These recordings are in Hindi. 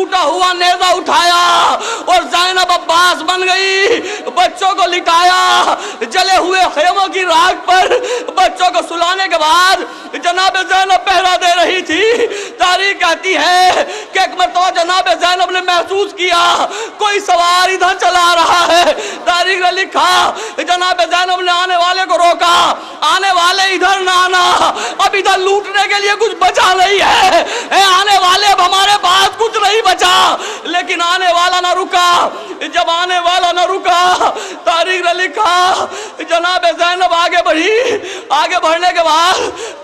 टूटा हुआ नेजा उठाया और ज़ैनब अब्बास बन गई। बच्चों को लिटाया जले हुए खेमों की राख पर, बच्चों को सुलाने के बाद जनाब ज़ैनब पहरा दे रही थी। तारीख कहती है कि एक मरतबा जनाब ज़ैनब ने महसूस किया कोई सवार इधर चला रहा है। तारीख ने लिखा जनाब ज़ैनब ने आने वाले को रोका, आने वाले इधर ना आना, अब इधर लूटने के लिए कुछ बचा नहीं है, आने वाले अब हमारे पास कुछ नहीं बचा। लेकिन आने वाला ना रुका। जब आने वाला ना रुका, तारीख ने लिखा जनाब ज़ैनब आगे बढ़ी। आगे बढ़ने के बाद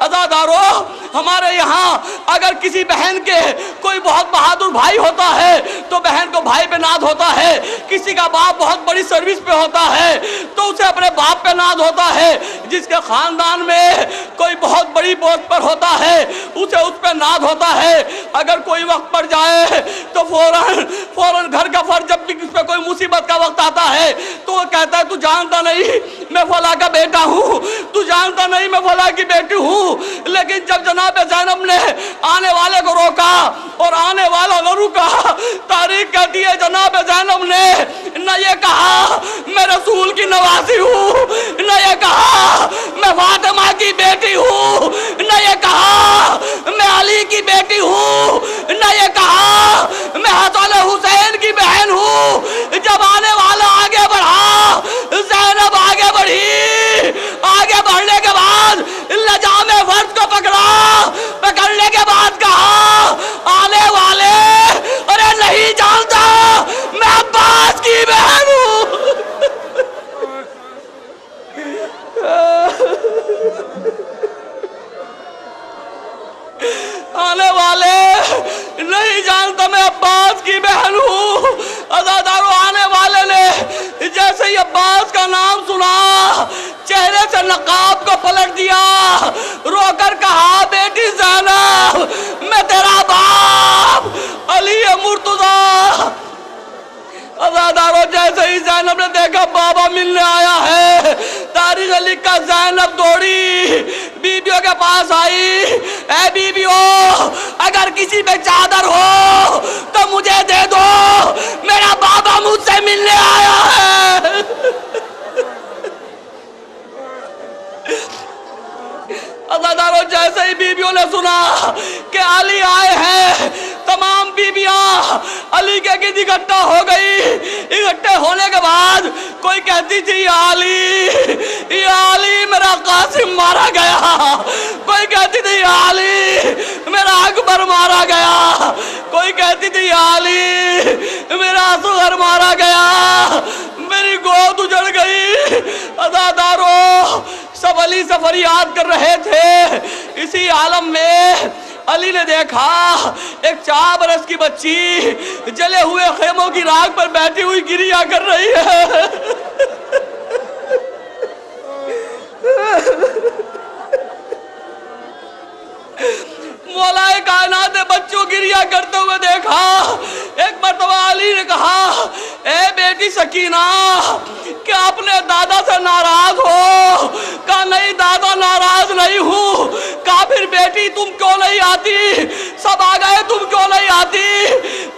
अज़ादारों, हमारे यहाँ अगर किसी बहन के कोई बहुत बहादुर भाई होता है तो बहन को भाई पे नाज होता है। किसी का बाप बहुत बड़ी सर्विस पे होता है तो उसे अपने बाप पे नाज होता है। जिसके खानदान में कोई बहुत बड़ी पोस्ट पर होता है उसे उस पे नाज होता है। अगर कोई वक्त पड़ जाए तो फौरन घर का फर्ज, जब भी उस पे कोई मुसीबत का वक्त आता है तो वो कहता है तू जानता नहीं मैं फला का बेटा हूँ, तू जानता नहीं मैं फला की बेटी हूँ। लेकिन जब जनाब ज़ैनब ने आने वाले को रोका और आने वाला न रुका, तारीख कहती है जनाब ज़ैनब ने न ये कहा मैं रसूल की नवासी हूँ, न ये कहा मैं फातिमा की बेटी हूँ, न ये कहा मैं अली की बेटी हूँ, न ये कहा मैं हसन हुसैन की बहन हूँ। जब आने वाला आगे बढ़ा, ज़ैनब आगे बढ़ी। आगे बढ़ने के बाद लजामे फर्ज को पकड़ा, पकड़ने के बाद कहा आने वाले अरे नहीं जानता मैं अब्बास की बहन हूँ। आने वाले नहीं जानता मैं अब्बास की बहन हूँ। अज़ादारों, आने वाले ने जैसे ही अब्बास का नाम सुना चेहरे से नकाब को पलट दिया, रोकर कहा बेटी ज़ैनब मैं तेरा बाप अली मुर्तज़ा। अज़ादारों, जैसे ही ज़ैनब ने देखा बाबा मिलने आया है, तारीख लिखा ज़ैनब दौड़ी बीबियों के पास आई। ऐ बीबियों, अगर किसी पे चादर हो तो मुझे दे दो, मेरा बाबा मुझसे मिलने आया है। अज़ादारों, जैसे ही बीबियों ने सुना कि अली आए हैं, तमाम बीबियां अली के गिर्द इकट्ठा हो गई। इकट्ठे होने के बाद कोई कहती थी या अली मेरा कासिम मारा गया, कोई कहती थी या अली मेरा अकबर मारा गया, कोई कहती थी या अली मेरा असगर मारा गया, मेरी गोद उजड़ गई। अज़ादारों, सब अली से फरियाद कर रहे थे। इसी आलम में अली ने देखा एक 4 बरस की बच्ची जले हुए खेमों की राख पर बैठी हुई गिरिया कर रही है। मौलाए कायनात ने बच्चों गिरिया करते हुए देखा। एक मरतबा अली ने कहा ए बेटी सकीना, क्या अपने दादा से नाराज हो? कहा नहीं दादा, नाराज नहीं हूँ। कहा फिर बेटी तुम क्यों नहीं आती? सब आ गए, तुम क्यों नहीं आती?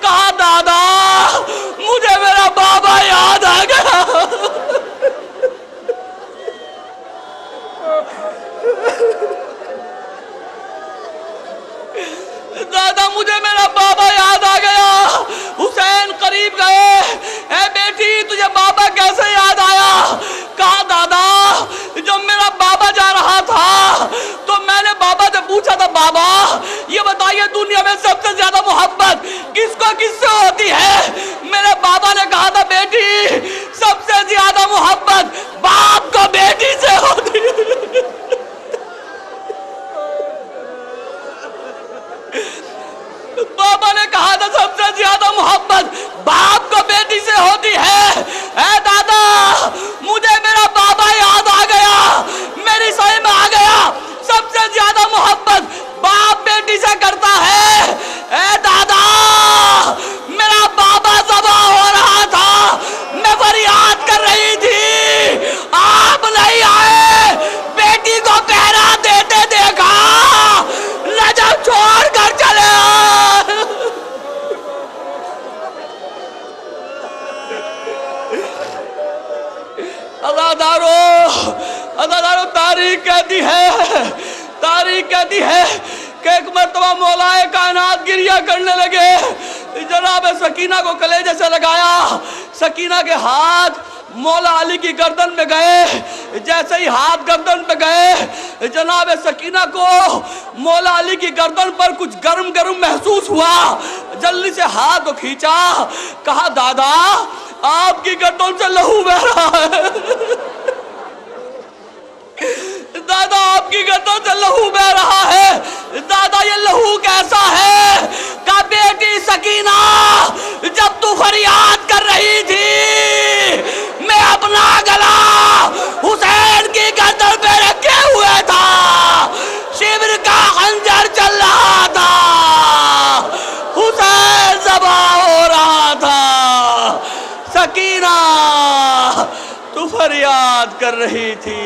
कहा दादा मुझे मेरा बाबा याद आ गया। दादा मुझे मेरा बाबा याद आ गया। हुसैन करीब गए, ए बेटी तुझे बाबा कैसे याद आया? कहा दादा जब मेरा बाबा जा रहा था तो मैंने बाबा से पूछा था बाबा ये बताइए दुनिया में सबसे ज्यादा मोहब्बत किसको किससे होती अदादारो तारीख कहती है कि एक मरतबा मौलाए कायनात गिरिया करने लगे। जनाब सकीना को कलेजे से लगाया, सकीना के हाथ मौला अली की गर्दन में गए। जैसे ही हाथ गर्दन पे गए, जनाब सकीना को मौला अली की गर्दन पर कुछ गर्म गर्म महसूस हुआ। जल्दी से हाथ को खींचा, कहा दादा आपकी गर्दन से लहू बह रहा है। दादा आपकी गर्दन से लहू बह रहा है। दादा ये लहू कैसा है? का बेटी सकीना जब तू फरियाद कर रही थी, मैं अपना गला हुसैन की गर्दन पे रखे हुए था, शिविर का खंजर चल रहा था, हुसैन ज़बा हो रहा था। सकीना तू फरियाद कर रही थी।